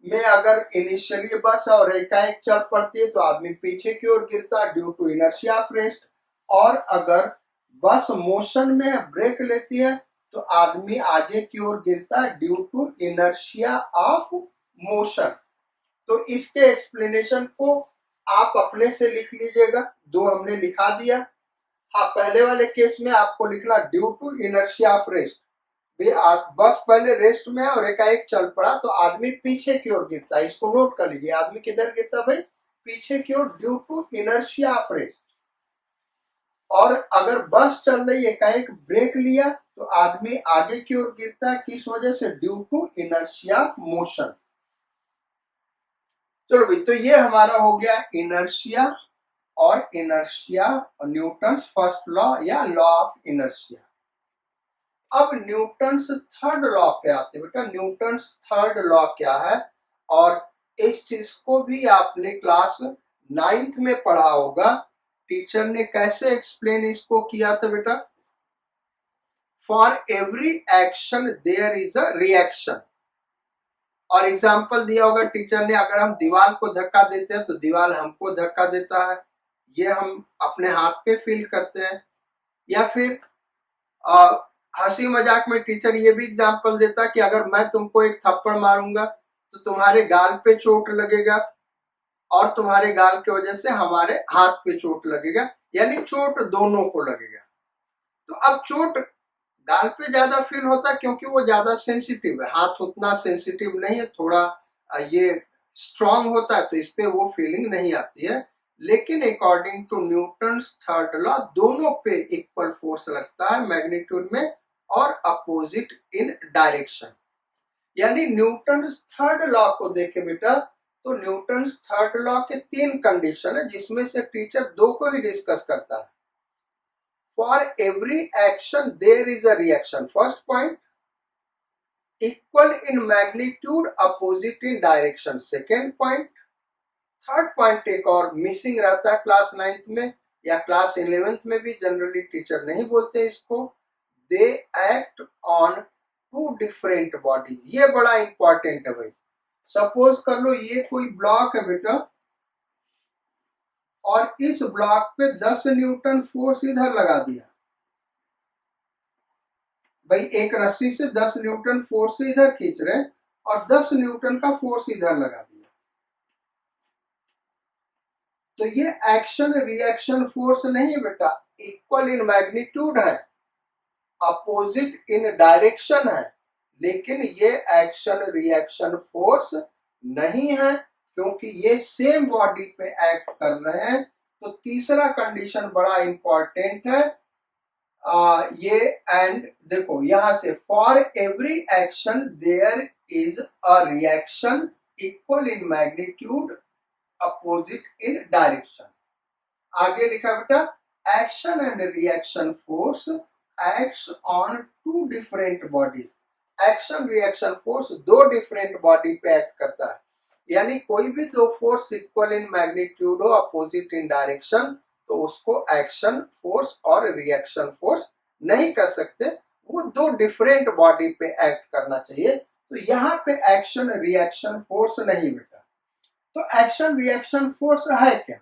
में अगर इनिशियली बस और एकाएक चल पड़ती है तो आदमी पीछे की ओर गिरता है due to inertia of rest, और अगर बस मोशन में ब्रेक लेती है तो आदमी आगे की ओर गिरता है due to inertia of motion. तो इसके एक्सप्लेनेशन को आप अपने से लिख लीजिएगा, दो हमने लिखा दिया। हाँ, पहले वाले केस में आपको लिखना due to inertia of rest, बस पहले रेस्ट में है और एकाएक चल पड़ा तो आदमी पीछे की ओर गिरता है। इसको नोट कर लीजिए, आदमी किधर गिरता भाई, पीछे की ओर due to inertia of rest. और अगर बस चल रही एकाएक ब्रेक लिया तो आदमी आगे की ओर गिरता है, किस वजह से, ड्यू टू इनर्शिया मोशन। चलो भाई, तो ये हमारा हो गया इनर्शिया और इनर्शिया न्यूटन्स फर्स्ट लॉ या लॉ ऑफ इनर्शिया। अब न्यूटन्स थर्ड लॉ पे आते हैं बेटा। न्यूटन्स थर्ड लॉ क्या है, और इस चीज को भी आपने क्लास 9th में पढ़ा होगा। टीचर ने कैसे एक्सप्लेन इसको किया था बेटा, for every action there is a reaction. और एग्जाम्पल दिया होगा टीचर ने, अगर हम दीवार को धक्का देते हैं तो दीवार हमको धक्का देता है, ये हम अपने हाथ पे फील करते हैं। या फिर हंसी मजाक में टीचर ये भी एग्जाम्पल देता कि अगर मैं तुमको एक थप्पड़ मारूंगा तो तुम्हारे गाल पे चोट लगेगा और तुम्हारे गाल की वजह से हमारे हाथ पे चोट लगेगा, यानी चोट दोनों को लगेगा। तो अब चोट गाल पे ज्यादा फील होता है क्योंकि वो ज्यादा सेंसिटिव है, हाथ उतना सेंसिटिव नहीं है, थोड़ा ये स्ट्रांग होता है तो इस पे वो फीलिंग नहीं आती है। लेकिन according to Newton's third law दोनों पे इक्वल फोर्स लगता है मैग्नीट्यूड में और अपोजिट इन डायरेक्शन। यानी न्यूटन्स थर्ड लॉ को देखे बेटा तो न्यूटन्स थर्ड लॉ के 3 कंडीशन है जिसमें से टीचर 2 को ही डिस्कस करता है। For every action there is a reaction, first point, equal in magnitude opposite in direction, second point. Third point एक और मिसिंग रहता है क्लास 9th में या क्लास 11th में भी, जनरली टीचर नहीं बोलते इसको, दे एक्ट ऑन 2 डिफरेंट बॉडीज। ये बड़ा इंपॉर्टेंट है भाई। सपोज कर लो ये कोई ब्लॉक है बेटा और इस ब्लॉक पे 10 न्यूटन फोर्स इधर लगा दिया भाई, एक रस्सी से 10 न्यूटन फोर्स से इधर खींच रहे और 10 न्यूटन का फोर्स इधर लगा दिया, तो ये एक्शन रिएक्शन फोर्स नहीं बेटा, इक्वल इन मैग्नीट्यूड है, अपोजिट इन डायरेक्शन है, लेकिन ये एक्शन रिएक्शन फोर्स नहीं है क्योंकि ये सेम बॉडी पे एक्ट कर रहे हैं। तो तीसरा कंडीशन बड़ा इंपॉर्टेंट है, ये एंड देखो यहां से, for every action there is a reaction equal in magnitude opposite in direction. आगे लिखा बेटा, action and reaction force acts on 2 different bodies. Action reaction force 2 different body पे एक्ट करता है, यानी कोई भी 2 फोर्स इक्वल इन मैग्नीट्यूड हो अपोजिट इन डायरेक्शन तो उसको एक्शन फोर्स और रिएक्शन फोर्स नहीं कर सकते, वो 2 डिफरेंट बॉडी पे एक्ट करना चाहिए। तो यहाँ पे एक्शन रिएक्शन फोर्स नहीं बेटा। तो एक्शन रिएक्शन फोर्स है क्या,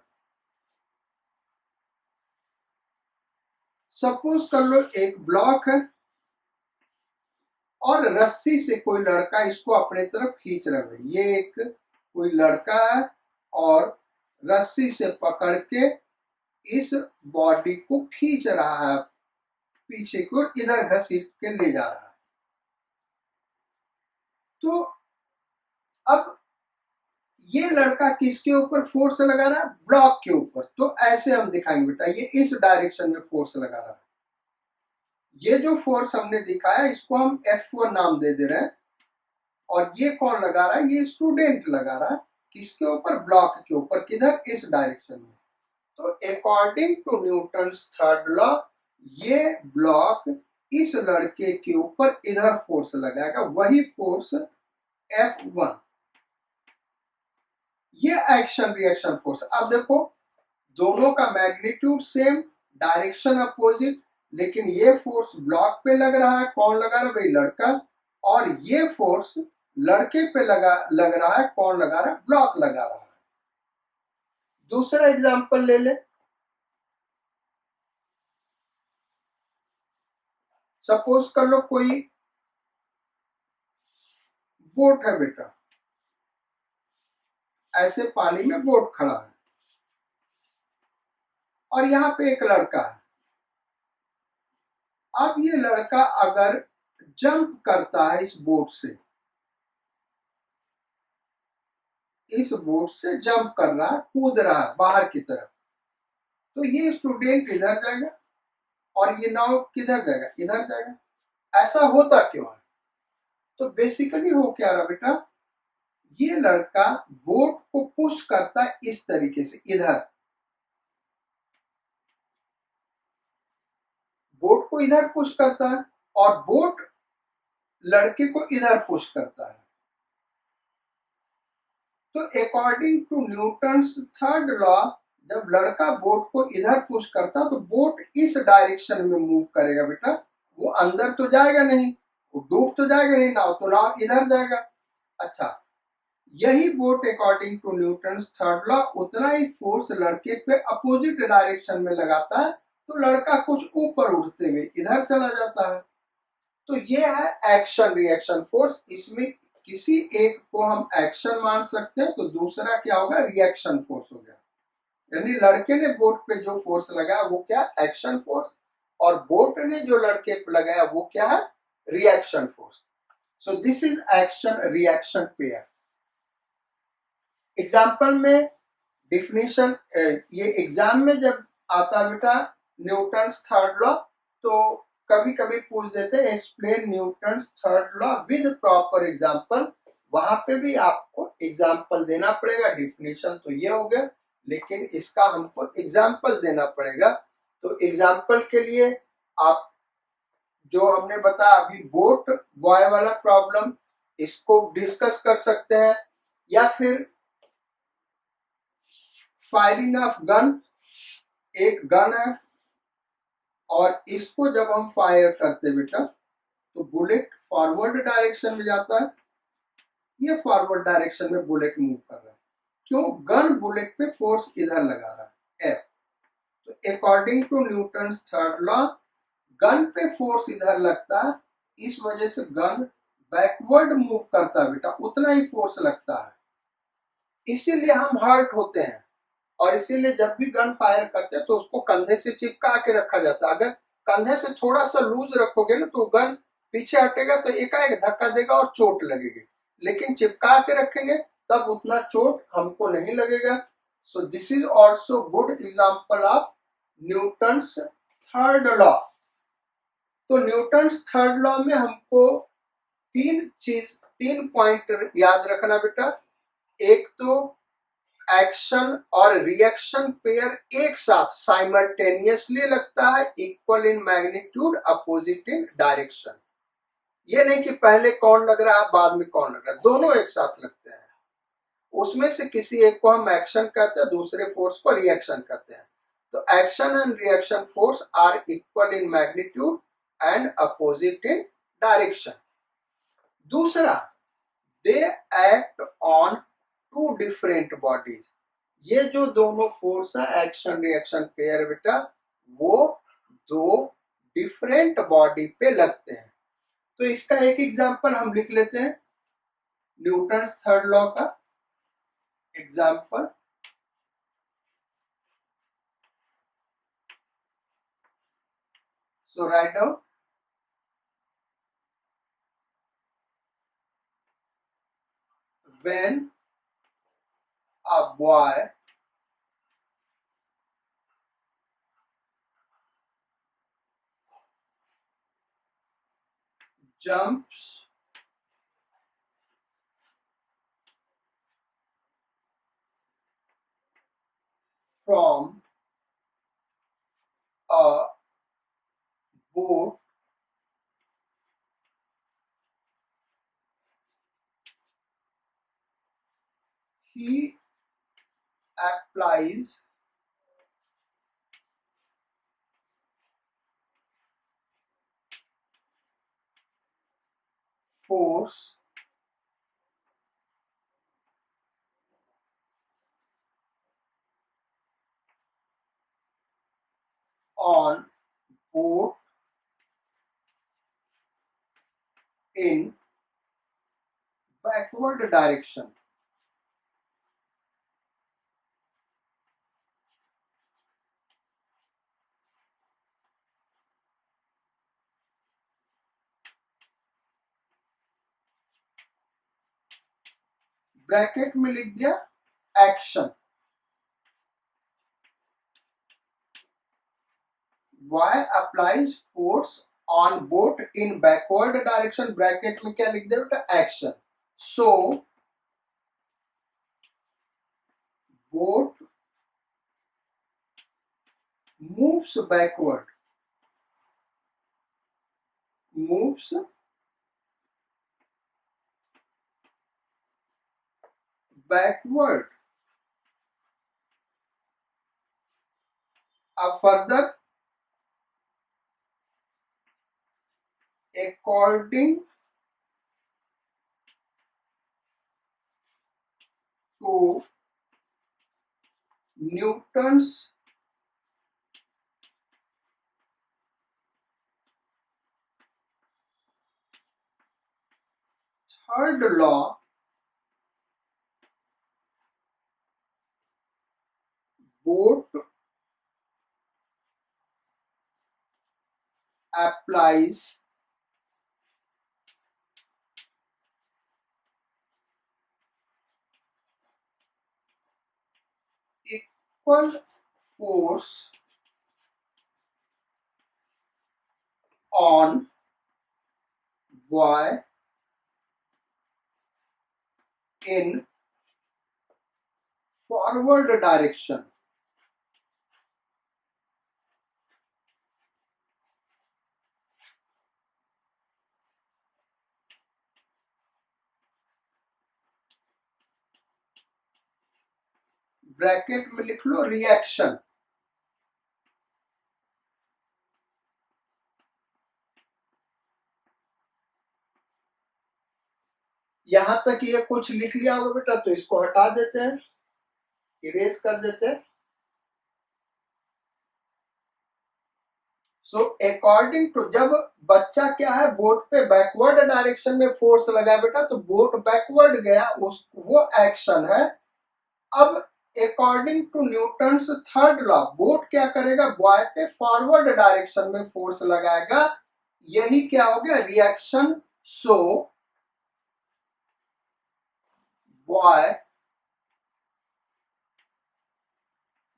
सपोज कर लो एक ब्लॉक है और रस्सी से कोई लड़का इसको अपने तरफ खींच रहा है। ये एक कोई लड़का है और रस्सी से पकड़ के इस बॉडी को खींच रहा है पीछे को, इधर घसीट के ले जा रहा है। तो अब ये लड़का किसके ऊपर फोर्स लगा रहा है? ब्लॉक के ऊपर। तो ऐसे हम दिखाएंगे बेटा, ये इस डायरेक्शन में फोर्स लगा रहा है। ये जो फोर्स हमने दिखाया इसको हम F1 नाम दे रहे हैं। और ये कौन लगा रहा है? ये स्टूडेंट लगा रहा है। किसके ऊपर? ब्लॉक के ऊपर। किधर? इस डायरेक्शन में। तो according to Newton's third law ये ब्लॉक इस लड़के के ऊपर इधर फोर्स लगाएगा, वही फोर्स F1। ये एक्शन रिएक्शन फोर्स। अब देखो दोनों का मैग्नीट्यूड सेम, डायरेक्शन अपोजिट, लेकिन ये फोर्स ब्लॉक पे लग रहा है। कौन लगा रहा है? भाई लड़का। और ये फोर्स लड़के पे लग रहा है। कौन लगा रहा है? ब्लॉक लगा रहा है। दूसरा एग्जांपल ले ले। सपोज कर लो कोई बोट है बेटा, ऐसे पानी में बोट खड़ा है और यहाँ पे एक लड़का है। अब ये लड़का अगर जंप करता है इस बोट से जंप कर रहा है, कूद रहा है बाहर की तरफ, तो ये स्टूडेंट इधर जाएगा और ये नाव किधर जाएगा? इधर जाएगा। ऐसा होता क्यों है? तो बेसिकली हो क्या रहा बेटा, ये लड़का बोट को पुश करता है इस तरीके से, इधर बोट को इधर पुश करता है और बोट लड़के को इधर पुश करता है। तो according to Newton's third law जब लड़का बोट को इधर पुश करता तो बोट इस डायरेक्शन में मूव करेगा बेटा। वो अंदर तो जाएगा नहीं, वो डूब तो जाएगा नहीं नाव, तो नाव इधर जाएगा। अच्छा, यही boat according to Newton's third law उतना ही फोर्स लड़के पे अपोजिट डायरेक्शन में लगाता है, तो लड़का कुछ ऊपर उठते हुए इधर चला जाता है। तो ये है एक्शन रिएक्शन फोर्स। इसमें किसी एक को हम एक्शन मान सकते हैं तो दूसरा क्या होगा? रिएक्शन फोर्स हो गया। यानी लड़के ने बोट पे जो फोर्स लगाया वो क्या? Action force. और बोट ने जो लड़के पे लगाया वो क्या है? Reaction force. So this is action reaction pair. Example में डिफिनेशन, ये एग्जाम में जब आता बेटा न्यूटन्स थर्ड लॉ, तो कभी कभी पूछ देते हैं explain Newton's third law with proper example. वहां पे भी आपको एग्जाम्पल देना पड़ेगा। डिफिनेशन तो ये हो गया, लेकिन इसका हमको एग्जाम्पल देना पड़ेगा। तो एग्जाम्पल के लिए आप जो हमने बताया अभी बोट बॉय वाला प्रॉब्लम, इसको डिस्कस कर सकते हैं। या फिर फायरिंग ऑफ गन, एक गन है और इसको जब हम फायर करते बेटा तो बुलेट फॉरवर्ड डायरेक्शन में जाता है। ये फॉरवर्ड डायरेक्शन में बुलेट मूव कर रहा है। क्यों? गन बुलेट पे फोर्स इधर लगा रहा है, F। तो according to Newton's third law gun पे फोर्स इधर लगता है, इस वजह से गन बैकवर्ड मूव करता है बेटा, उतना ही फोर्स लगता है। इसीलिए हम हर्ट होते हैं और इसीलिए जब भी गन फायर करते हैं तो उसको कंधे से चिपका के रखा जाता है। अगर कंधे से थोड़ा सा लूज रखोगे ना तो गन पीछे हटेगा तो एकाएक धक्का देगा और चोट लगेगी, लेकिन चिपका के रखेंगे तब उतना चोट हमको नहीं लगेगा। सो this is also good example of Newton's third law. तो न्यूटन्स थर्ड लॉ में हमको तीन पॉइंट याद रखना बेटा। एक तो एक्शन और रिएक्शन पेयर एक साथ साइमल्टेनियसली लगता है, equal in magnitude, opposite in direction. ये नहीं कि पहले कौन लग रहा है बाद में कौन लग रहा है, दोनों एक साथ लगते हैं। उसमें से किसी एक को हम एक्शन कहते हैं, दूसरे फोर्स को रिएक्शन कहते हैं। तो action and reaction force are equal in magnitude and opposite in direction. दूसरा, they act on two different bodies. ये जो दोनों फोर्स है एक्शन रिएक्शन पेयर बेटा, वो दो डिफरेंट बॉडी पे लगते हैं। तो इसका एक एग्जांपल हम लिख लेते हैं, न्यूटन थर्ड लॉ का example. So write down, when a boy jumps from a boat, he applies force on boat in backward direction. Bracket में लिख दिया action, y applies force on boat in backward direction, bracket में क्या लिख दिया बेटा एक्शन। सो boat moves backward, moves backward। अब further, according to Newton's third law, boat applies equal force on y in forward direction। Bracket में लिख लो रिएक्शन। यहां तक ये कुछ लिख लिया होगा बेटा, तो इसको हटा देते हैं, इरेज कर देते हैं। सो अकॉर्डिंग टू, जब बच्चा क्या है बोट पे बैकवर्ड डायरेक्शन में फोर्स लगाया बेटा, तो बोट बैकवर्ड गया, उस वो एक्शन है। अब according to Newton's third law, boat क्या करेगा, बॉय पे फॉरवर्ड डायरेक्शन में फोर्स लगाएगा, यही क्या हो गया reaction. So boy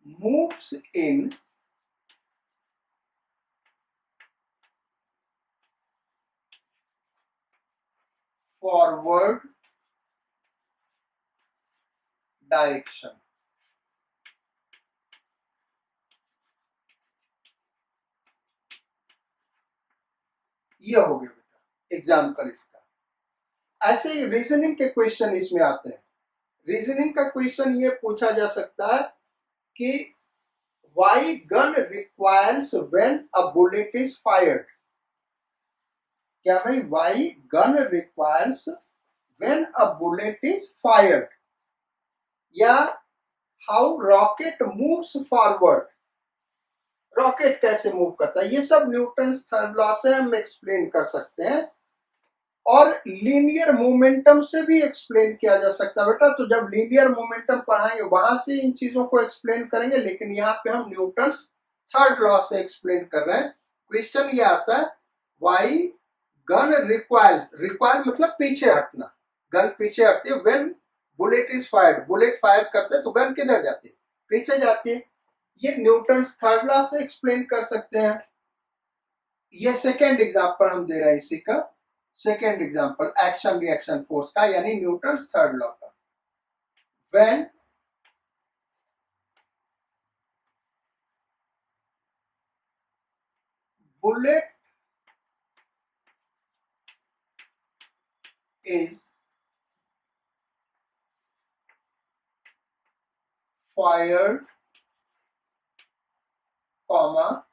moves in forward direction. ये हो गया बेटा एग्जाम्पल इसका। ऐसे ही रीजनिंग के क्वेश्चन इसमें आते हैं। रीजनिंग का क्वेश्चन ये पूछा जा सकता है कि why gun requires when a bullet is fired। क्या भाई, why gun requires when a bullet is fired, या how rocket moves forward। Rocket कैसे मूव करता है, ये सब न्यूटन थर्ड लॉ से हम एक्सप्लेन कर सकते हैं। और लीनियर मोमेंटम से भी एक्सप्लेन किया जा सकता है बेटा, तो जब लीनियर मोमेंटम पढ़ाएंगे वहां से इन चीजों को एक्सप्लेन करेंगे, लेकिन यहाँ पे हम न्यूटन थर्ड लॉ से एक्सप्लेन कर रहे हैं। क्वेश्चन ये आता है, वाई गन रिक्वायर मतलब पीछे हटना, गन पीछे हटती है। When bullet is fired, bullet fire करते हैं तो गन किधर जाती है, पीछे जाती है। ये न्यूटन थर्ड लॉ से एक्सप्लेन कर सकते हैं। ये सेकेंड एग्जांपल हम दे रहे हैं इसी का, second example action reaction force का, यानी न्यूटन थर्ड लॉ का। When bullet is fired, comma,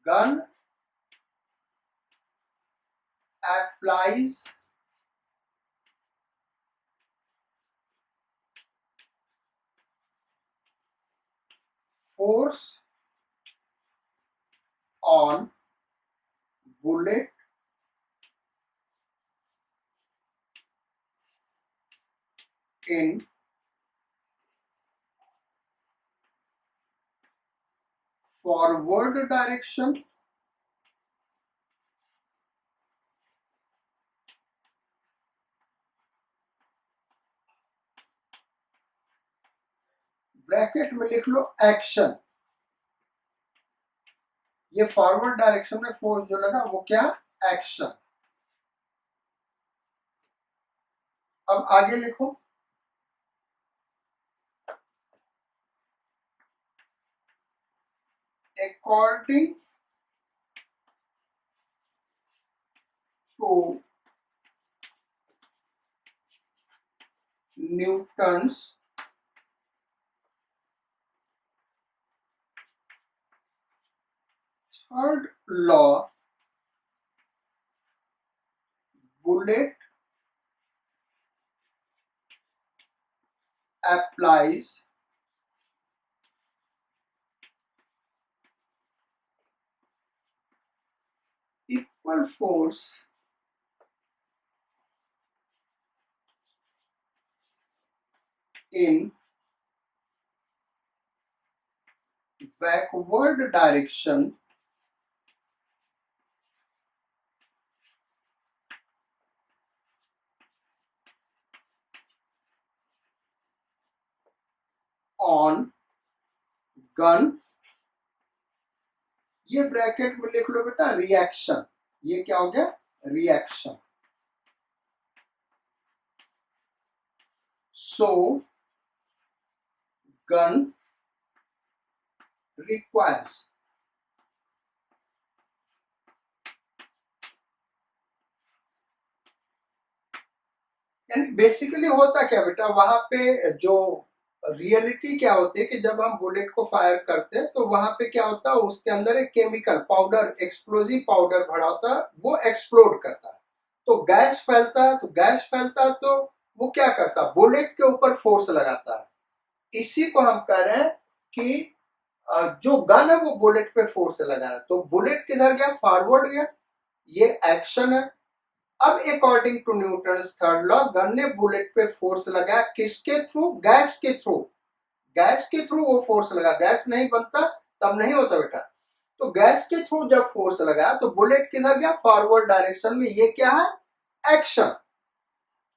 gun applies force on bullet in forward direction bracket में लिख लो एक्शन। ये फॉरवर्ड डायरेक्शन में फोर्स जो लगा वो क्या, एक्शन। अब आगे लिखो, according to Newton's third law, bullet applies equal force in backward direction on gun। ये ब्रैकेट में लिख लो बेटा रिएक्शन, ये क्या हो गया, रिएक्शन। सो गन रिक्वायर्स, यानी बेसिकली होता क्या बेटा, वहां पे जो रियलिटी क्या होती है कि जब हम बुलेट को फायर करते हैं तो वहां पे क्या होता है, उसके अंदर एक केमिकल पाउडर, एक्सप्लोजिव पाउडर भरा होता है, वो एक्सप्लोड करता है, तो गैस फैलता है, तो गैस फैलता है तो वो क्या करता है, बुलेट के ऊपर फोर्स लगाता है। इसी को हम कह रहे हैं कि जो गन है वो बुलेट पे फोर्स लगा रहा है, तो बुलेट किधर गया, फॉरवर्ड गया, ये एक्शन है। अब according to Newton third law, gun ने बुलेट पे फोर्स लगाया, किसके थ्रू, गैस के थ्रू, गैस के थ्रू वो फोर्स लगा, गैस नहीं बनता तब नहीं होता बेटा, तो गैस के थ्रू जब फोर्स लगाया तो बुलेट किधर गया, फॉरवर्ड डायरेक्शन में, ये क्या है, एक्शन।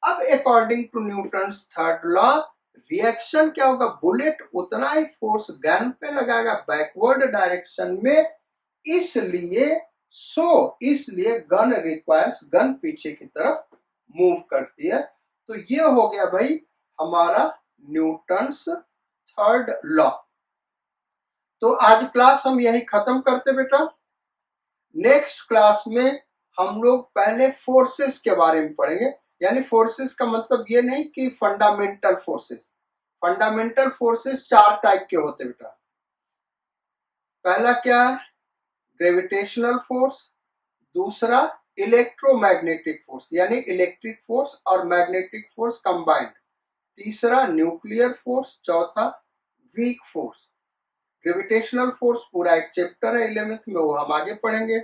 अब according to Newton third law, reaction क्या होगा, बुलेट उतना ही फोर्स गन पे लगाएगा बैकवर्ड डायरेक्शन में, इसलिए इसलिए गन रिक्वायर्स, गन पीछे की तरफ मूव करती है। तो ये हो गया भाई हमारा न्यूटन्स थर्ड लॉ। तो आज क्लास हम यही खत्म करते बेटा। नेक्स्ट क्लास में हम लोग पहले फोर्सेस के बारे में पढ़ेंगे, यानी फोर्सेस का मतलब ये नहीं कि फंडामेंटल फोर्सेस, फंडामेंटल फोर्सेस चार टाइप के होते बेटा। पहला क्या है, ग्रेविटेशनल फोर्स, दूसरा इलेक्ट्रोमैग्नेटिक फोर्स यानी इलेक्ट्रिक फोर्स और मैग्नेटिक फोर्स कंबाइंड, तीसरा न्यूक्लियर फोर्स, चौथा वीक फोर्स। ग्रेविटेशनल फोर्स पूरा एक चैप्टर है 11th में, वो हम आगे पढ़ेंगे।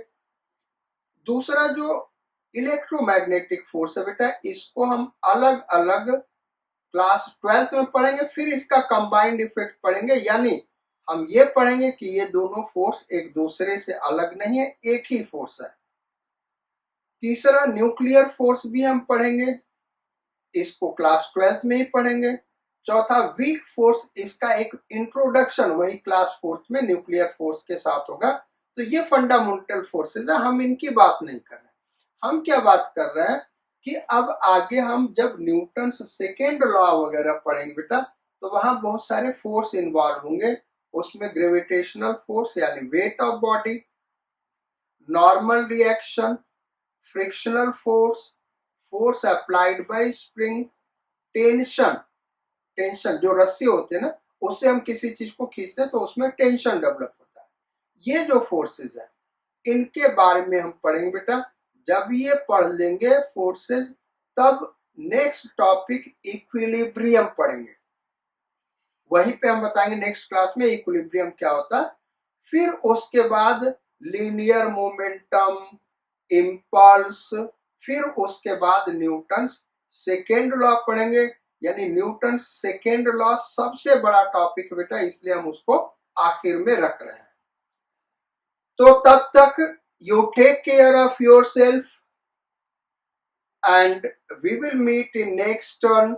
दूसरा जो इलेक्ट्रोमैग्नेटिक फोर्स है बेटा, इसको हम अलग अलग क्लास 12th में पढ़ेंगे, फिर इसका कंबाइंड इफेक्ट पढ़ेंगे, यानी हम ये पढ़ेंगे कि ये दोनों फोर्स एक दूसरे से अलग नहीं है, एक ही फोर्स है। तीसरा न्यूक्लियर फोर्स भी हम पढ़ेंगे, इसको क्लास 12th में ही पढ़ेंगे। चौथा वीक फोर्स, इसका एक इंट्रोडक्शन वही क्लास 4th में न्यूक्लियर फोर्स के साथ होगा। तो ये फंडामेंटल फोर्सेज है, हम इनकी बात नहीं कर रहे, हम क्या बात कर रहे हैं कि अब आगे हम जब न्यूटन सेकेंड लॉ वगैरह पढ़ेंगे बेटा, तो वहां बहुत सारे फोर्स इन्वॉल्व होंगे। उसमें ग्रेविटेशनल फोर्स यानी weight of body, normal reaction, frictional force, force applied by spring, tension, tension जो रस्सी होते हैं ना, उससे हम किसी चीज को खींचते हैं तो उसमें टेंशन डेवलप होता है। ये जो फोर्सेस है इनके बारे में हम पढ़ेंगे बेटा। जब ये पढ़ लेंगे फोर्सेस, तब नेक्स्ट टॉपिक इक्विलिब्रियम पढ़ेंगे, वहीं पे हम बताएंगे नेक्स्ट क्लास में इक्विलिब्रियम क्या होता है। फिर उसके बाद लीनियर मोमेंटम, इम्पल्स, फिर उसके बाद न्यूटन सेकेंड लॉ पढ़ेंगे, यानी न्यूटन सेकेंड लॉ सबसे बड़ा टॉपिक बेटा, इसलिए हम उसको आखिर में रख रहे हैं। तो तब तक you take care of yourself and we will meet in next turn.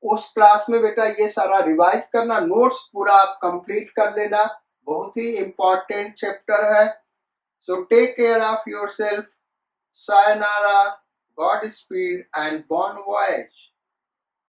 उस क्लास में बेटा ये सारा रिवाइज करना, नोट्स पूरा आप कंप्लीट कर लेना, बहुत ही इंपॉर्टेंट चैप्टर है। So take care of yourself, sayonara, Godspeed and bon voyage.